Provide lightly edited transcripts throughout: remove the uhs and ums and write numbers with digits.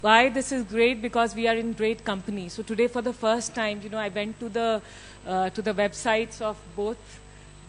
Why this is great? Because we are in great company. So today, for the first time, I went to the websites of both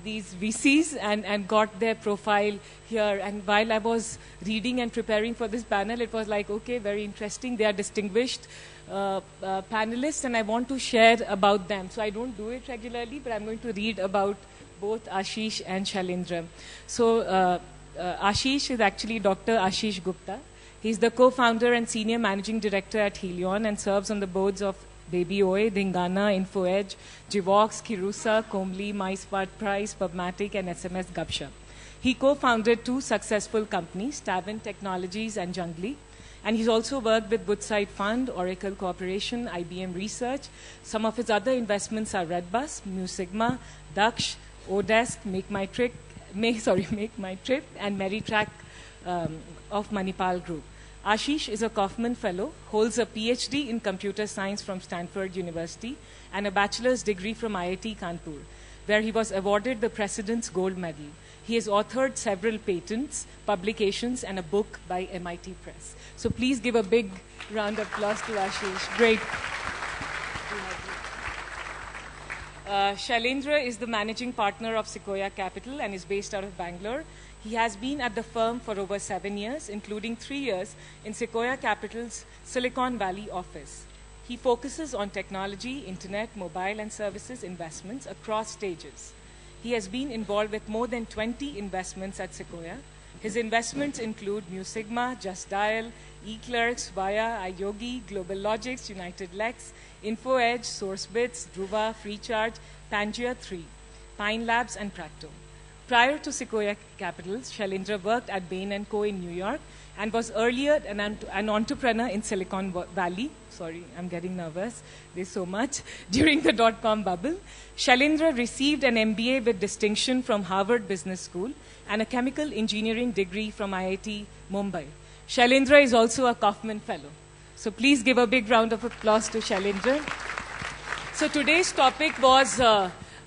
these VCs and got their profile here. And while I was reading and preparing for this panel, it was like, okay, very interesting. They are distinguished panelists, and I want to share about them. So I don't do it regularly, but I'm going to read about both Ashish and Shailendra. So Ashish is actually Dr. Ashish Gupta. He's the co-founder and senior managing director at Helion and serves on the boards of Baby Oe, Dingana, InfoEdge, Jivox, Kirusa, Comely, MySmart Price, Pubmatic, and SMS Gupshup. He co-founded 2 successful companies, Tavin Technologies and Jungly. And he's also worked with Woodside Fund, Oracle Corporation, IBM Research. Some of his other investments are Redbus, Mu Sigma, Daksh, Odesk, Make My Trip, and Meritrack of Manipal Group. Ashish is a Kaufman Fellow, holds a PhD in computer science from Stanford University and a bachelor's degree from IIT Kanpur, where he was awarded the President's Gold Medal. He has authored several patents, publications, and a book by MIT Press. So please give a big round of applause to Ashish. Great. Shailendra is the managing partner of Sequoia Capital and is based out of Bangalore. He has been at the firm for over 7 years, including 3 years in Sequoia Capital's Silicon Valley office. He focuses on technology, internet, mobile, and services investments across stages. He has been involved with more than 20 investments at Sequoia. His investments include Mu Sigma, Just Dial, eClerks, Via, iYogi, Global Logics, United Lex, InfoEdge, SourceBits, Druva, FreeCharge, Pangea 3, Pine Labs, and Practo. Prior to Sequoia Capital, Shailendra worked at Bain & Co. in New York and was earlier an entrepreneur in Silicon Valley. Sorry, I'm getting nervous. There's so much. During the dot-com bubble, Shailendra received an MBA with distinction from Harvard Business School and a chemical engineering degree from IIT Mumbai. Shailendra is also a Kaufman Fellow. So please give a big round of applause to Shailendra. So today's topic was...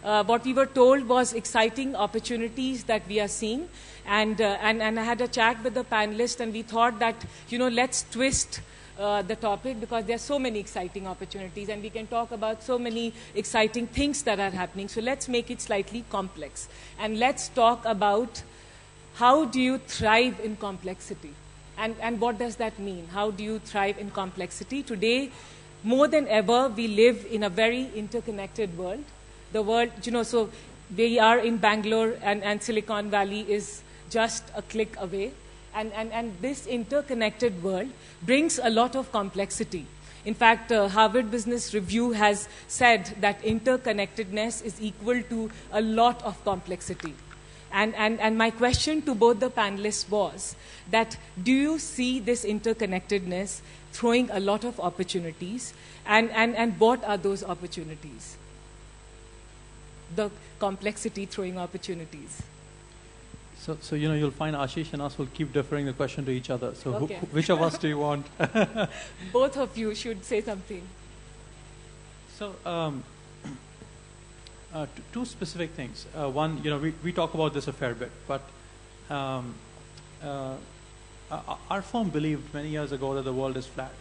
what we were told was exciting opportunities that we are seeing. And I had a chat with the panelists, and we thought that, let's twist the topic because there are so many exciting opportunities, and we can talk about so many exciting things that are happening. So let's make it slightly complex. And let's talk about how do you thrive in complexity? And what does that mean? How do you thrive in complexity? Today, more than ever, we live in a very interconnected world. The world, so we are in Bangalore and Silicon Valley is just a click away. And this interconnected world brings a lot of complexity. In fact, Harvard Business Review has said that interconnectedness is equal to a lot of complexity. And my question to both the panelists was that do you see this interconnectedness throwing a lot of opportunities? And what are those opportunities? The complexity throwing opportunities. So you'll find Ashish and us will keep deferring the question to each other. So okay. Which of us do you want? Both of you should say something. So 2 specific things. One, we talk about this a fair bit, but our firm believed many years ago that the world is flat,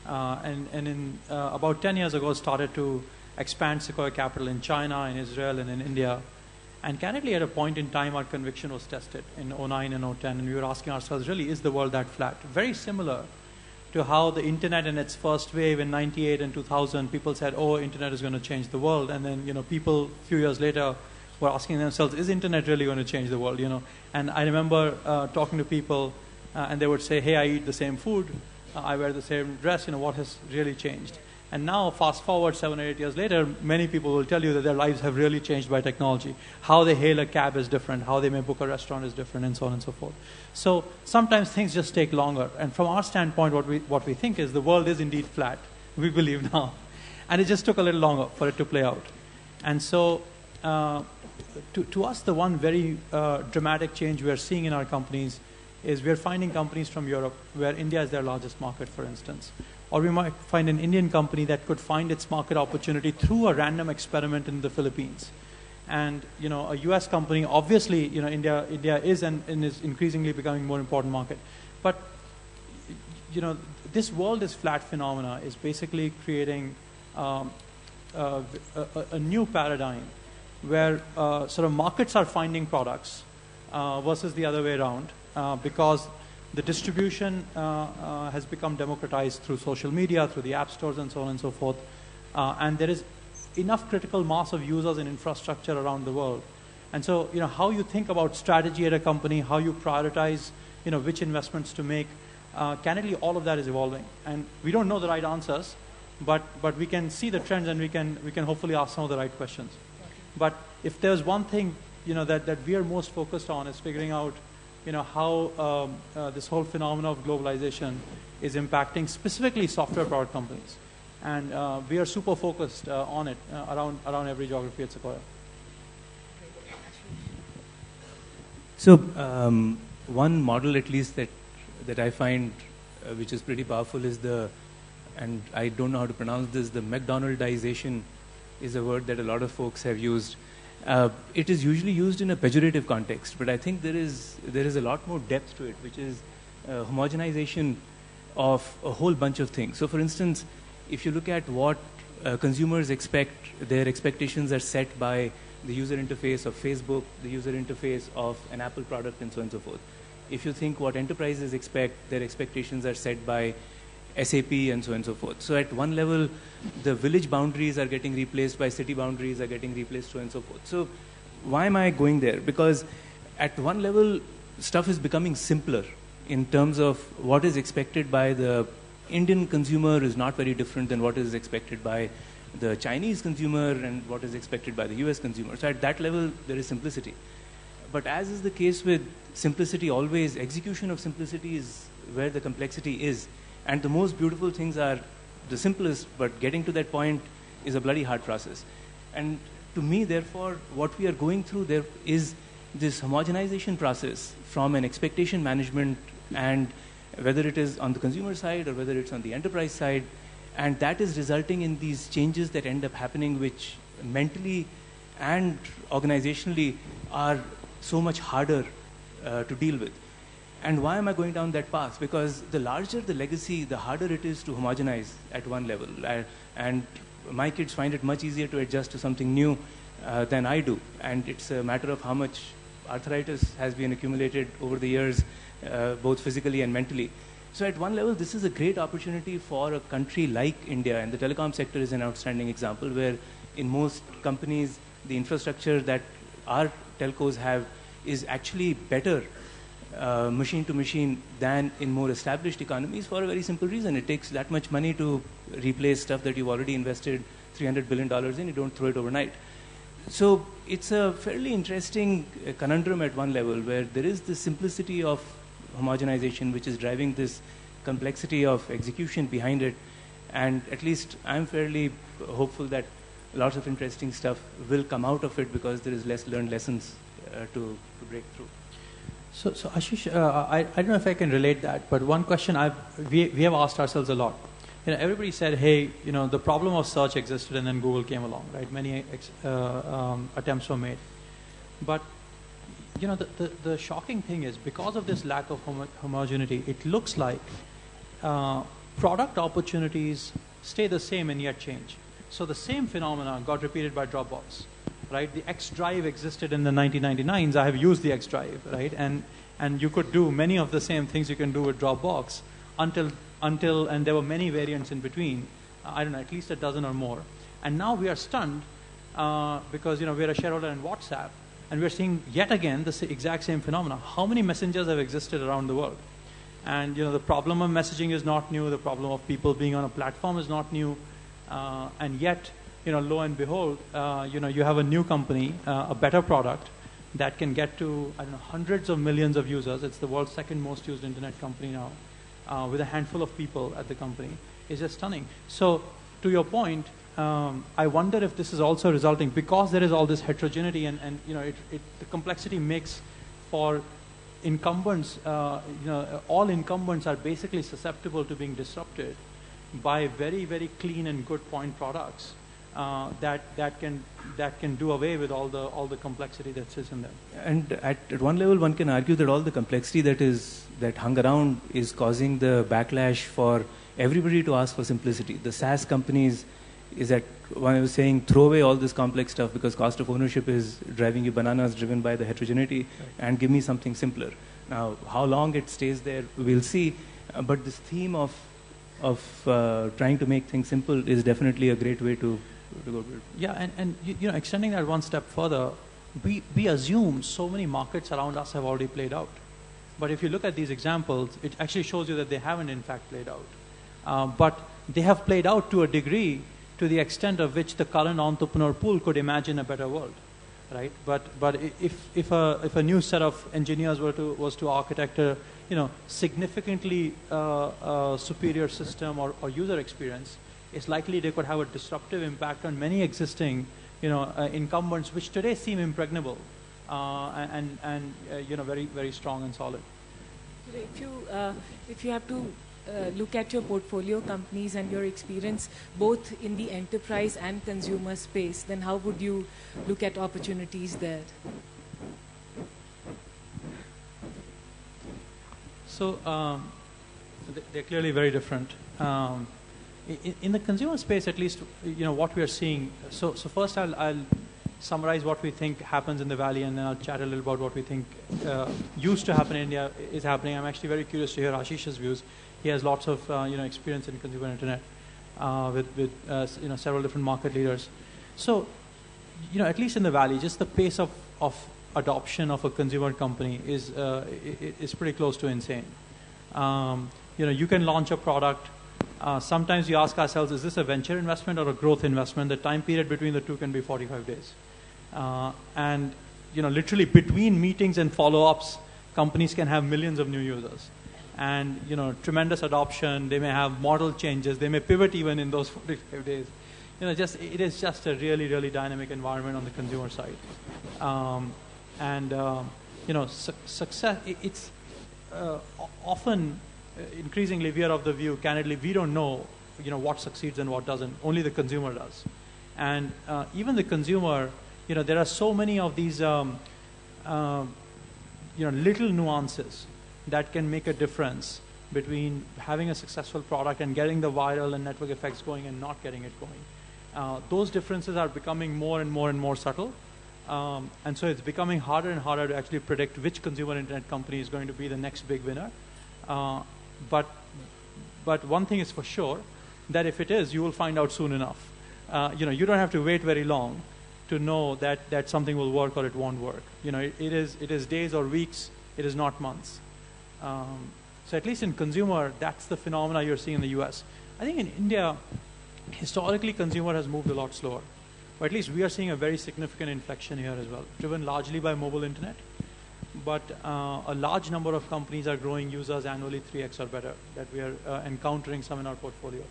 and in about 10 years ago started to expand Sequoia Capital in China, in Israel, and in India. And candidly, at a point in time, our conviction was tested in 09 and 010, and we were asking ourselves, really, is the world that flat? Very similar to how the internet in its first wave in 98 and 2000, people said, oh, internet is going to change the world. And then, people a few years later were asking themselves, is internet really going to change the world? And I remember talking to people, and they would say, hey, I eat the same food, I wear the same dress, what has really changed? And now, fast forward 7 or 8 years later, many people will tell you that their lives have really changed by technology. How they hail a cab is different, how they may book a restaurant is different, and so on and so forth. So sometimes things just take longer. And from our standpoint, what we think is the world is indeed flat, we believe now. And it just took a little longer for it to play out. And so to us, the one very dramatic change we are seeing in our companies is we are finding companies from Europe where India is their largest market, for instance. Or we might find an Indian company that could find its market opportunity through a random experiment in the Philippines. And a US company, obviously, India is and is increasingly becoming a more important market. But this world is flat phenomena is basically creating a new paradigm where sort of markets are finding products versus the other way around because the distribution has become democratized through social media, through the app stores and so on and so forth. And there is enough critical mass of users and infrastructure around the world. And so, how you think about strategy at a company, how you prioritize, which investments to make, candidly, all of that is evolving. And we don't know the right answers, but we can see the trends and we can hopefully ask some of the right questions. But if there's one thing, that we are most focused on is figuring out, how this whole phenomenon of globalization is impacting specifically software product companies. And we are super focused on it around every geography at Sequoia. So one model at least that I find which is pretty powerful is and I don't know how to pronounce this, the McDonaldization is a word that a lot of folks have used. It is usually used in a pejorative context, but I think there is a lot more depth to it, which is homogenization of a whole bunch of things. So for instance, if you look at what consumers expect, their expectations are set by the user interface of Facebook, the user interface of an Apple product, and so on and so forth. If you think what enterprises expect, their expectations are set by SAP and so on and so forth. So at one level, the village boundaries are getting replaced by city boundaries, are getting replaced, so on and so forth. So why am I going there? Because at one level, stuff is becoming simpler in terms of what is expected by the Indian consumer is not very different than what is expected by the Chinese consumer and what is expected by the US consumer. So at that level, there is simplicity. But as is the case with simplicity always, execution of simplicity is where the complexity is. And the most beautiful things are the simplest, but getting to that point is a bloody hard process. And to me, therefore, what we are going through there is this homogenization process from an expectation management, and whether it is on the consumer side or whether it's on the enterprise side, and that is resulting in these changes that end up happening, which mentally and organizationally are so much harder to deal with. And why am I going down that path? Because the larger the legacy, the harder it is to homogenize at one level. And my kids find it much easier to adjust to something new than I do. And it's a matter of how much arthritis has been accumulated over the years, both physically and mentally. So at one level, this is a great opportunity for a country like India, and the telecom sector is an outstanding example, where in most companies, the infrastructure that our telcos have is actually better machine to machine than in more established economies, for a very simple reason. It takes that much money to replace stuff that you've already invested $300 billion in. You don't throw it overnight. So it's a fairly interesting conundrum at one level, where there is the simplicity of homogenization which is driving this complexity of execution behind it. And at least I'm fairly hopeful that lots of interesting stuff will come out of it, because there is less learned lessons to break through. So Ashish, I don't know if I can relate that, but one question we have asked ourselves a lot. Everybody said, hey, the problem of search existed and then Google came along, right? Many attempts were made. But, the shocking thing is, because of this lack of homogeneity, it looks like product opportunities stay the same and yet change. So the same phenomena got repeated by Dropbox. Right, the X drive existed in the 1999s. I have used the X drive, right, and you could do many of the same things you can do with Dropbox until and there were many variants in between. I don't know, at least a dozen or more. And now we are stunned because we're a shareholder in WhatsApp, and we're seeing yet again the exact same phenomena. How many messengers have existed around the world? And the problem of messaging is not new. The problem of people being on a platform is not new, and yet, lo and behold, you have a new company, a better product that can get to, hundreds of millions of users. It's the world's second most used internet company now, with a handful of people at the company. It's just stunning. So, to your point, I wonder if this is also resulting, because there is all this heterogeneity, and the complexity makes for incumbents, all incumbents are basically susceptible to being disrupted by very, very clean and good point products. that can do away with all the complexity that sits in there. And at one level, one can argue that all the complexity that hung around is causing the backlash for everybody to ask for simplicity. The SaaS companies is that when I was saying throw away all this complex stuff because cost of ownership is driving you bananas, driven by the heterogeneity, and give me something simpler. Now, how long it stays there, we'll see. But this theme of trying to make things simple is definitely a great way to go. Yeah, and extending that one step further, we assume so many markets around us have already played out. But if you look at these examples, it actually shows you that they haven't in fact played out. But they have played out to a degree, to the extent of which the current entrepreneur pool could imagine a better world, right? But if a new set of engineers was to architect a significantly superior system or user experience, it's likely they could have a disruptive impact on many existing incumbents, which today seem impregnable and very very strong and solid. If you have to look at your portfolio companies and your experience both in the enterprise and consumer space, then how would you look at opportunities there? So they're clearly very different. In the consumer space, at least, what we are seeing. So first I'll summarize what we think happens in the Valley, and then I'll chat a little about what we think used to happen in India is happening. I'm actually very curious to hear Ashish's views. He has lots of experience in consumer internet with several different market leaders. So at least in the Valley, just the pace of adoption of a consumer company is pretty close to insane. You can launch a product. Sometimes we ask ourselves, is this a venture investment or a growth investment? The time period between the two can be 45 days. And literally between meetings and follow-ups, companies can have millions of new users. And tremendous adoption. They may have model changes. They may pivot even in those 45 days. It is just a really, really dynamic environment on the consumer side. Success. It's often increasingly we are of the view. Candidly, we don't know what succeeds and what doesn't. Only the consumer does. And even the consumer, there are so many of these little nuances that can make a difference between having a successful product and getting the viral and network effects going and not getting it going. Those differences are becoming more and more and more subtle. And so it's becoming harder and harder to actually predict which consumer internet company is going to be the next big winner. But one thing is for sure, that if it is, you will find out soon enough. You don't have to wait very long to know that something will work or it won't work. It is days or weeks. It is not months. So at least in consumer, that's the phenomena you're seeing in the US. I think in India, historically, consumer has moved a lot slower. Or at least we are seeing a very significant inflection here as well, driven largely by mobile internet. But a large number of companies are growing users annually 3x or better, that we are encountering some in our portfolio.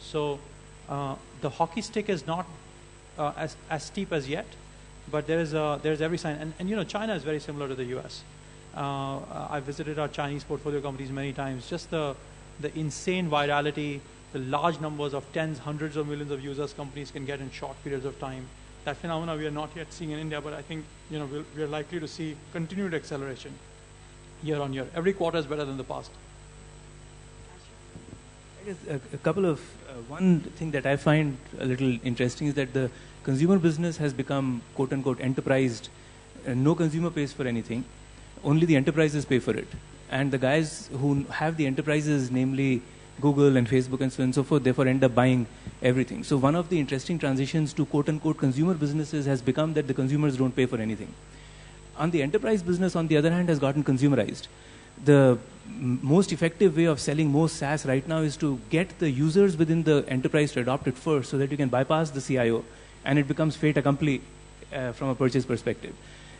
So the hockey stick is not as steep as yet, but there's every sign. And China is very similar to the US. I visited our Chinese portfolio companies many times. Just the insane virality, the large numbers of tens, hundreds of millions of users companies can get in short periods of time. That phenomena we are not yet seeing in India, but I think we are likely to see continued acceleration year on year. Every quarter is better than the past. I guess a couple of one thing that I find a little interesting is that the consumer business has become quote unquote enterprised. No consumer pays for anything. Only the enterprises pay for it. And the guys who have the enterprises, namely Google and Facebook and so on and so forth, therefore end up buying everything. So one of the interesting transitions to quote-unquote consumer businesses has become that the consumers don't pay for anything. On the enterprise business, on the other hand, has gotten consumerized. The most effective way of selling most SaaS right now is to get the users within the enterprise to adopt it first so that you can bypass the CIO and it becomes fait accompli from a purchase perspective.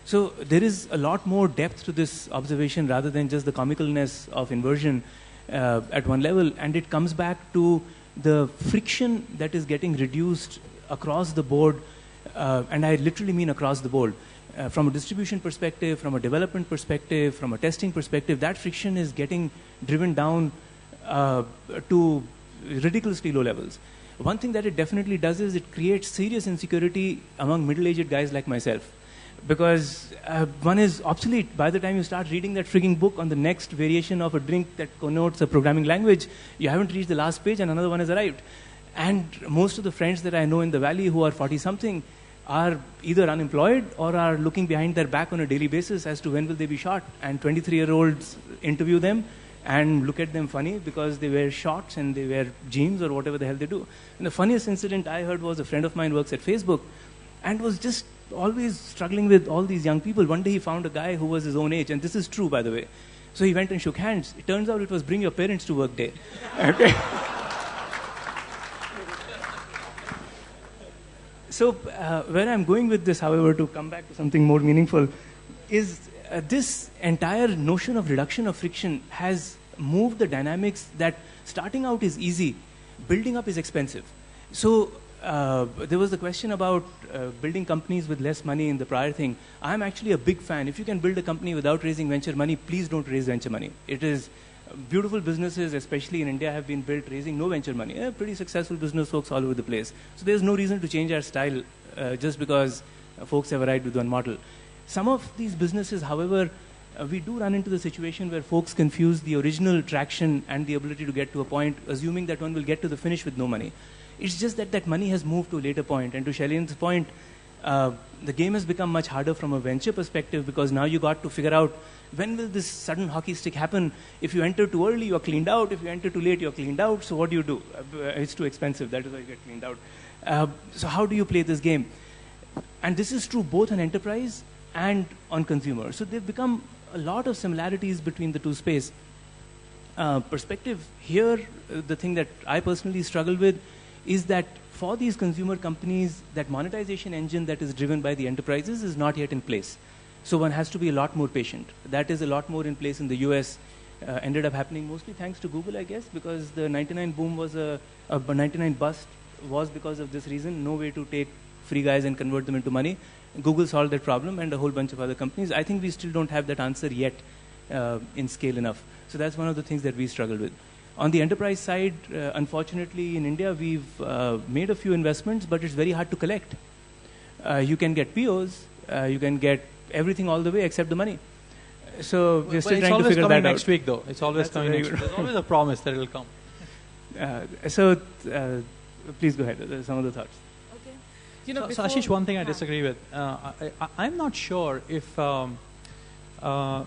So there is a lot more depth to this observation rather than just the comicalness of inversion at one level, and it comes back to the friction that is getting reduced across the board, and I literally mean across the board. From a distribution perspective, from a development perspective, from a testing perspective, that friction is getting driven down to ridiculously low levels. One thing that it definitely does is it creates serious insecurity among middle-aged guys like myself. Because one is obsolete by the time you start reading that frigging book on the next variation of a drink that connotes a programming language. You haven't reached the last page and another one has arrived. And most of the friends that I know in the valley who are 40-something are either unemployed or are looking behind their back on a daily basis as to when will they be shot. And 23-year-olds interview them and look at them funny because they wear shorts and they wear jeans or whatever the hell they do. And the funniest incident I heard was a friend of mine works at Facebook and was just always struggling with all these young people. One day he found a guy who was his own age, and this is true, by the way. So he went and shook hands. It turns out it was bring your parents to work day. Okay. So where I'm going with this, however, to come back to something more meaningful, is this entire notion of reduction of friction has moved the dynamics that starting out is easy, building up is expensive. So there was the question about building companies with less money in the prior thing. I'm actually a big fan. If you can build a company without raising venture money, please don't raise venture money. It is beautiful businesses, especially in India, have been built raising no venture money. Pretty successful business folks all over the place. So there's no reason to change our style just because folks have arrived with one model. Some of these businesses, however, we do run into the situation where folks confuse the original traction and the ability to get to a point, assuming that one will get to the finish with no money. It's just that that money has moved to a later point. And to Shailen's point, the game has become much harder from a venture perspective because now you got to figure out when will this sudden hockey stick happen. If you enter too early, you're cleaned out. If you enter too late, you're cleaned out. So what do? It's too expensive. That is why you get cleaned out. So how do you play this game? And this is true both on enterprise and on consumer. So they've become a lot of similarities between the two space. Perspective here, the thing that I personally struggle with is that for these consumer companies, that monetization engine that is driven by the enterprises is not yet in place. So one has to be a lot more patient. That is a lot more in place in the US. Ended up happening mostly thanks to Google, I guess, because the 99 boom was a 99 bust was because of this reason. No way to take free guys and convert them into money. Google solved that problem and a whole bunch of other companies. I think we still don't have that answer yet in scale enough. So that's one of the things that we struggle with. On the enterprise side, unfortunately, in India, we've made a few investments, but it's very hard to collect. You can get POs, you can get everything all the way except the money. So we're still trying to figure that out. Next week, though. It's always coming next week. There's always a promise that it'll come. Please go ahead. Some of the thoughts. Okay. You know, so Ashish, one thing I disagree with. I'm not sure if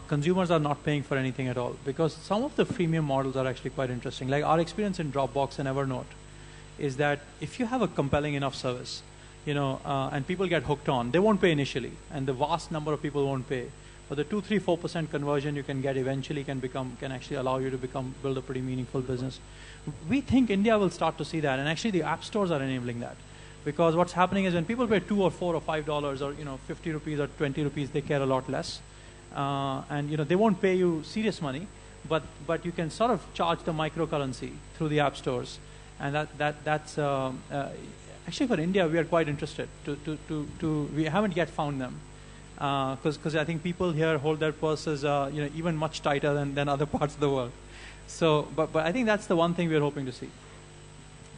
consumers are not paying for anything at all, because some of the freemium models are actually quite interesting. Like our experience in Dropbox and Evernote is that if you have a compelling enough service, and people get hooked on, they won't pay initially, and the vast number of people won't pay. But the 2-3-4% conversion you can get eventually can actually allow you to build a pretty meaningful business. We think India will start to see that, and actually the app stores are enabling that. Because what's happening is when people pay $2 or $4 or $5 or 50 rupees or 20 rupees, they care a lot less. And they won't pay you serious money, but you can sort of charge the microcurrency through the app stores, and that's actually for India we are quite interested to we haven't yet found them because I think people here hold their purses even much tighter than other parts of the world. So but I think that's the one thing we are hoping to see.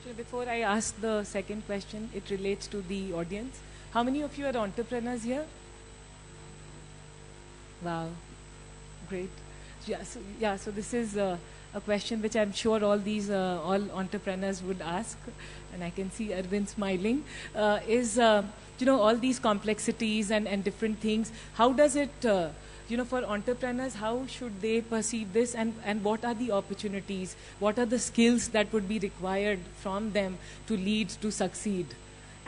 So before I ask the second question, it relates to the audience. How many of you are entrepreneurs here? Wow, great. So this is a question which I'm sure all entrepreneurs would ask, and I can see Arvind smiling, is all these complexities and different things, how does it, for entrepreneurs, how should they perceive this, and what are the opportunities, what are the skills that would be required from them to lead to succeed?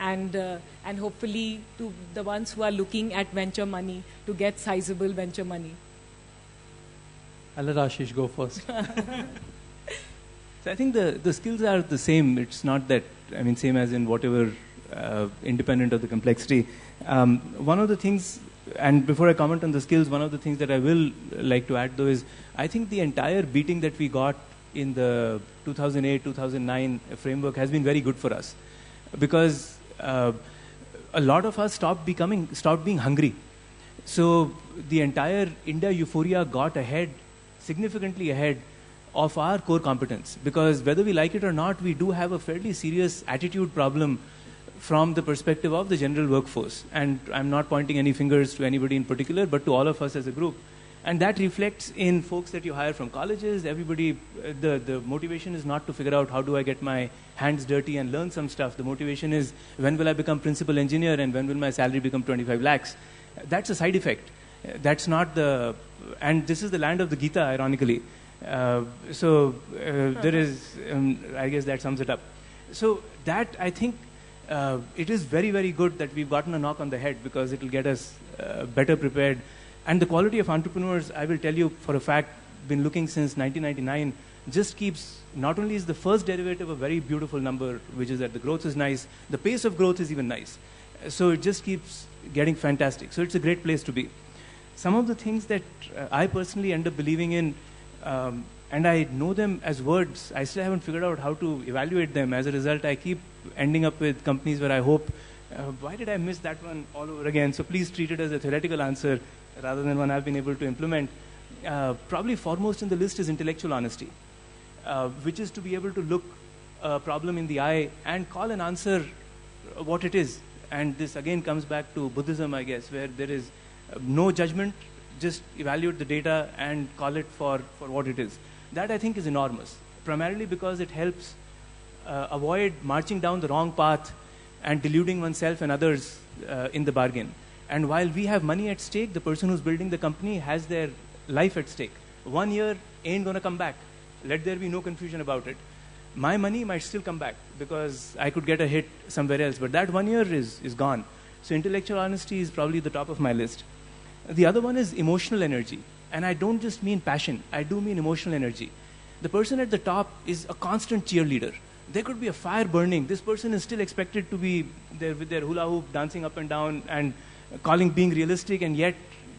And hopefully to the ones who are looking at venture money to get sizable venture money. I'll let Ashish go first. So I think the skills are the same. It's not that, same as in whatever, independent of the complexity. One of the things, and before I comment on the skills, one of the things that I will like to add though is, I think the entire beating that we got in the 2008-2009 framework has been very good for us. Because a lot of us stopped being hungry. So the entire India euphoria got ahead, significantly ahead, of our core competence. Because whether we like it or not, we do have a fairly serious attitude problem from the perspective of the general workforce. And I'm not pointing any fingers to anybody in particular, but to all of us as a group. And that reflects in folks that you hire from colleges. Everybody, the motivation is not to figure out how do I get my hands dirty and learn some stuff. The motivation is when will I become principal engineer and when will my salary become 25 lakhs. That's a side effect. That's not the, and this is the land of the Gita, ironically. There is, I guess that sums it up. So that, I think, it is very, very good that we've gotten a knock on the head because it will get us better prepared. And the quality of entrepreneurs, I will tell you for a fact, been looking since 1999, just keeps, not only is the first derivative a very beautiful number, which is that the growth is nice, the pace of growth is even nice. So it just keeps getting fantastic. So it's a great place to be. Some of the things that I personally end up believing in, and I know them as words, I still haven't figured out how to evaluate them. As a result, I keep ending up with companies where I hope, why did I miss that one all over again? So please treat it as a theoretical answer rather than one I've been able to implement. Probably foremost in the list is intellectual honesty, which is to be able to look a problem in the eye and call an answer what it is. And this again comes back to Buddhism, I guess, where there is no judgment, just evaluate the data and call it for what it is. That I think is enormous, primarily because it helps avoid marching down the wrong path and deluding oneself and others in the bargain. And while we have money at stake, the person who's building the company has their life at stake. 1 year ain't going to come back. Let there be no confusion about it. My money might still come back because I could get a hit somewhere else, but that 1 year is gone. So intellectual honesty is probably the top of my list. The other one is emotional energy. And I don't just mean passion, I do mean emotional energy. The person at the top is a constant cheerleader. There could be a fire burning. This person is still expected to be there with their hula hoop, dancing up and down and being realistic and yet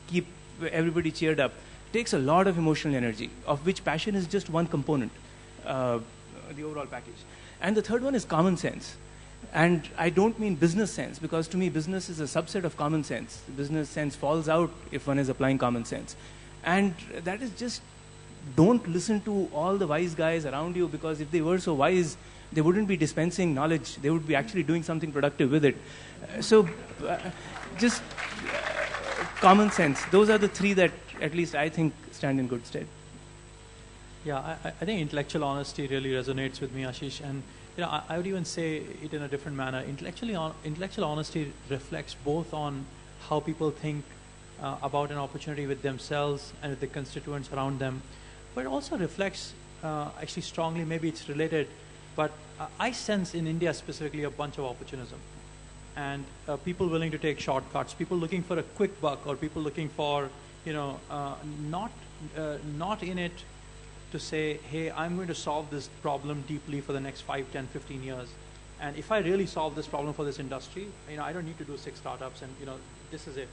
keep everybody cheered up. It takes a lot of emotional energy, of which passion is just one component, the overall package. And the third one is common sense. And I don't mean business sense, because to me business is a subset of common sense. Business sense falls out if one is applying common sense. And that is just, don't listen to all the wise guys around you, because if they were so wise, they wouldn't be dispensing knowledge. They would be actually doing something productive with it. Just common sense. Those are the three that at least I think stand in good stead. Yeah, I think intellectual honesty really resonates with me, Ashish. And I would even say it in a different manner. Intellectual honesty reflects both on how people think about an opportunity with themselves and with the constituents around them, but it also reflects actually strongly, maybe it's related, but I sense in India specifically a bunch of opportunism. And people willing to take shortcuts, people looking for a quick buck, or people looking for, not in it to say, hey, I'm going to solve this problem deeply for the next 5, 10, 15 years. And if I really solve this problem for this industry, I don't need to do 6 startups and, this is it.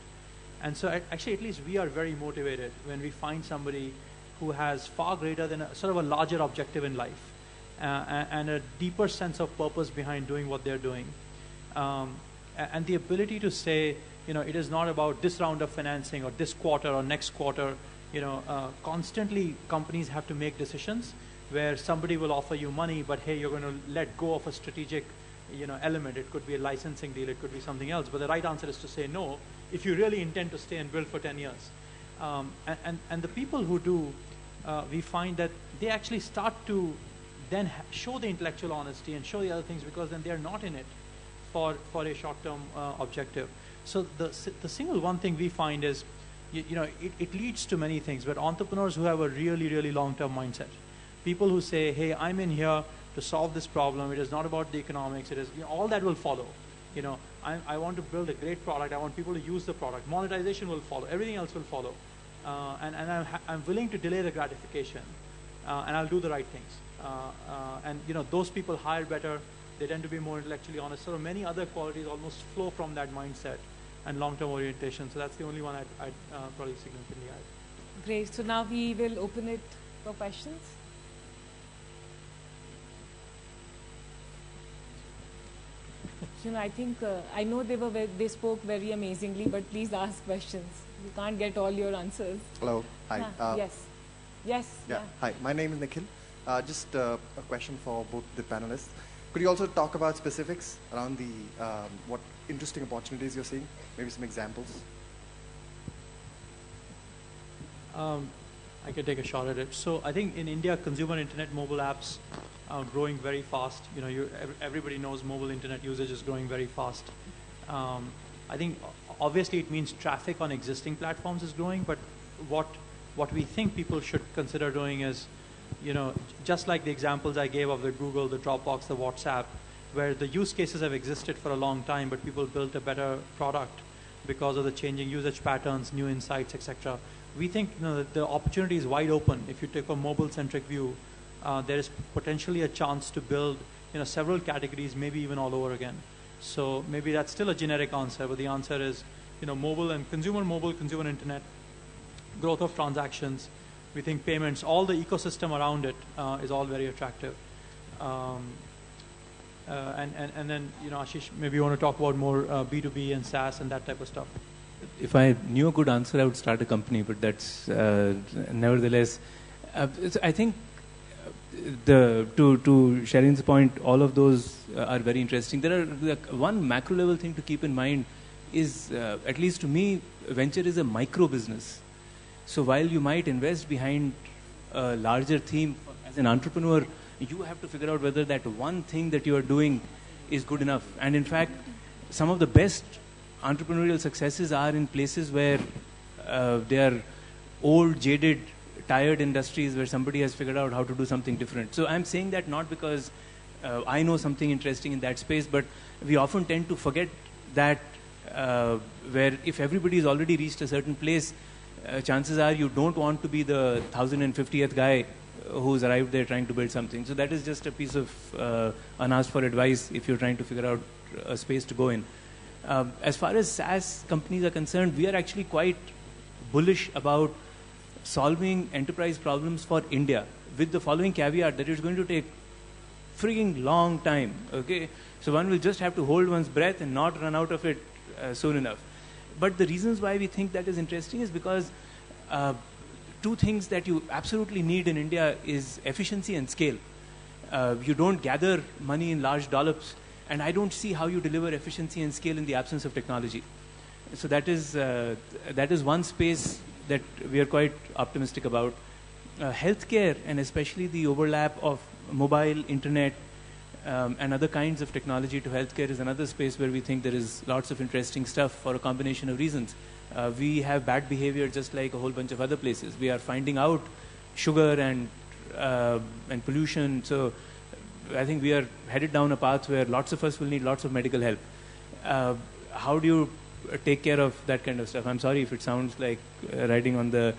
And so actually, at least we are very motivated when we find somebody who has far greater than sort of a larger objective in life and a deeper sense of purpose behind doing what they're doing. And the ability to say, it is not about this round of financing or this quarter or next quarter. Constantly companies have to make decisions where somebody will offer you money, but hey, you're going to let go of a strategic, element. It could be a licensing deal, it could be something else. But the right answer is to say no if you really intend to stay and build for 10 years. And the people who do, we find that they actually start to then show the intellectual honesty and show the other things, because then they're not in it for a short-term objective. So the single one thing we find is, it leads to many things, but entrepreneurs who have a really, really long-term mindset, people who say, hey, I'm in here to solve this problem. It is not about the economics. It is, all that will follow. I want to build a great product. I want people to use the product. Monetization will follow. Everything else will follow. And I'm willing to delay the gratification, and I'll do the right things. And those people hire better. They tend to be more intellectually honest. So many other qualities almost flow from that mindset and long-term orientation. So that's the only one I'd probably significantly add. Great. So now we will open it for questions. I think, I know they spoke very amazingly, but please ask questions. You can't get all your answers. Hello. Hi. Yes. Yes. Yeah. Hi, my name is Nikhil. Just a question for both the panelists. Could you also talk about specifics around the what interesting opportunities you're seeing? Maybe some examples. I can take a shot at it. So I think in India, consumer internet mobile apps are growing very fast. You know, everybody knows mobile internet usage is growing very fast. I think obviously it means traffic on existing platforms is growing, but what we think people should consider doing is, you know, just like the examples I gave of the Google, the Dropbox, the WhatsApp, where the use cases have existed for a long time, but people built a better product because of the changing usage patterns, new insights, etc. We think, you know, that the opportunity is wide open. If you take a mobile-centric view, there is potentially a chance to build, you know, several categories, maybe even all over again. So maybe that's still a generic answer, but the answer is, you know, mobile, consumer internet, growth of transactions. We think payments, all the ecosystem around it is all very attractive. And then, you know, Ashish, maybe you want to talk about more B2B and SaaS and that type of stuff. If I knew a good answer, I would start a company, but that's nevertheless. I think to Sharin's point, all of those are very interesting. There are one macro level thing to keep in mind is, at least to me, venture is a micro business. So while you might invest behind a larger theme, as an entrepreneur, you have to figure out whether that one thing that you are doing is good enough. And in fact, some of the best entrepreneurial successes are in places where they are old, jaded, tired industries where somebody has figured out how to do something different. So I'm saying that not because I know something interesting in that space, but we often tend to forget that where if everybody has already reached a certain place, chances are you don't want to be the 1050th guy who's arrived there trying to build something. So that is just a piece of unasked for advice if you're trying to figure out a space to go in. As far as SaaS companies are concerned, we are actually quite bullish about solving enterprise problems for India, with the following caveat that it's going to take frigging long time. Okay, so one will just have to hold one's breath and not run out of it soon enough. But the reasons why we think that is interesting is because two things that you absolutely need in India is efficiency and scale. You don't gather money in large dollops, and I don't see how you deliver efficiency and scale in the absence of technology. So that is one space that we are quite optimistic about. Healthcare, and especially the overlap of mobile, internet, and other kinds of technology to healthcare, is another space where we think there is lots of interesting stuff for a combination of reasons. We have bad behavior just like a whole bunch of other places. We are finding out sugar and pollution. So I think we are headed down a path where lots of us will need lots of medical help. How do you take care of that kind of stuff? I'm sorry if it sounds like riding on the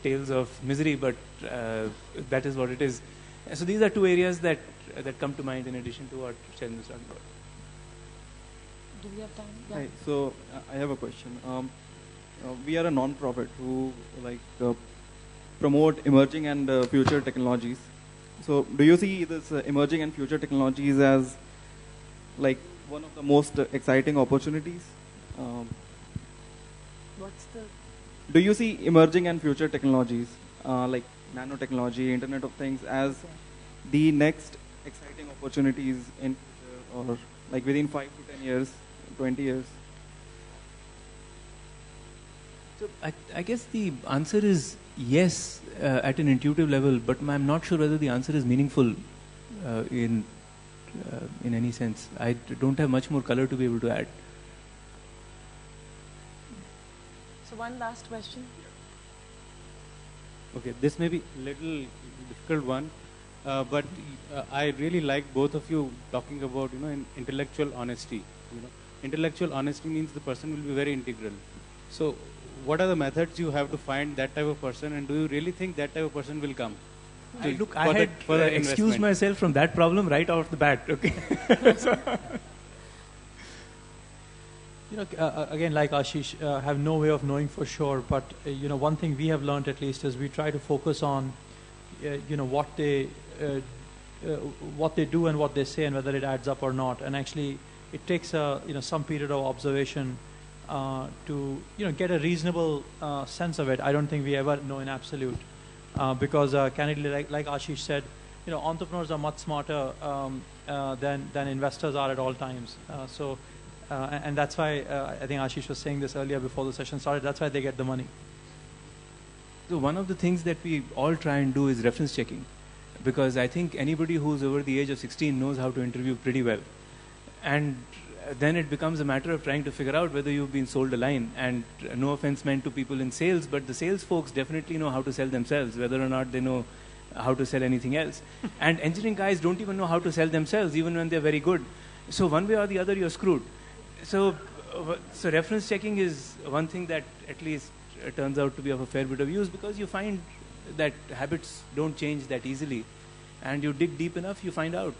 tails of misery, but that is what it is. So these are two areas that come to mind in addition to what Sharon was talking about. Do we have time? Yeah. Hi. So I have a question. We are a non-profit who promote emerging and future technologies. So do you see this emerging and future technologies as like one of the most exciting opportunities? Do you see emerging and future technologies like nanotechnology, Internet of Things as the next exciting opportunities in future, or like within 5 to 10 years, 20 years? So I guess the answer is yes at an intuitive level, but I'm not sure whether the answer is meaningful in any sense. I don't have much more color to be able to add. So one last question. Okay, this may be a little difficult one, but I really like both of you talking about, intellectual honesty. Intellectual honesty means the person will be very integral. So what are the methods you have to find that type of person, and do you really think that type of person will come? I had excused myself from that problem right off the bat. Okay. Again, like Ashish, have no way of knowing for sure. But one thing we have learned at least is we try to focus on, what they do and what they say and whether it adds up or not. And actually, it takes some period of observation to get a reasonable sense of it. I don't think we ever know in absolute, because candidly, like Ashish said, entrepreneurs are much smarter than investors are at all times. And that's why I think Ashish was saying this earlier before the session started. That's why they get the money. So one of the things that we all try and do is reference checking, because I think anybody who's over the age of 16 knows how to interview pretty well. And then it becomes a matter of trying to figure out whether you've been sold a line. And no offense meant to people in sales, but the sales folks definitely know how to sell themselves, whether or not they know how to sell anything else. And engineering guys don't even know how to sell themselves, even when they're very good. So one way or the other, you're screwed. So reference checking is one thing that at least turns out to be of a fair bit of use, because you find that habits don't change that easily, and you dig deep enough, you find out.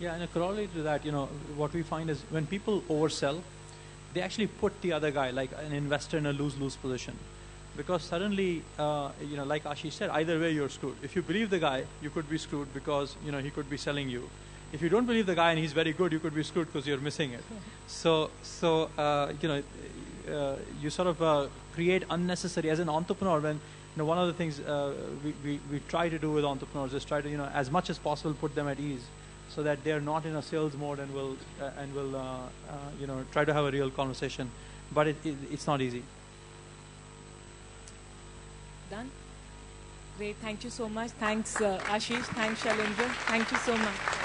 Yeah, and a corollary to that, what we find is when people oversell, they actually put the other guy, like an investor, in a lose-lose position. Because suddenly, like Ashish said, either way you're screwed. If you believe the guy, you could be screwed because, he could be selling you. If you don't believe the guy and he's very good, you could be screwed because you're missing it. So you sort of create unnecessary, as an entrepreneur, when, one of the things we try to do with entrepreneurs is try to, as much as possible put them at ease, so that they're not in a sales mode and will try to have a real conversation. But it's not easy. Done? Great. Thank you so much. Thanks, Ashish. Thanks, Shailendra. Thank you so much.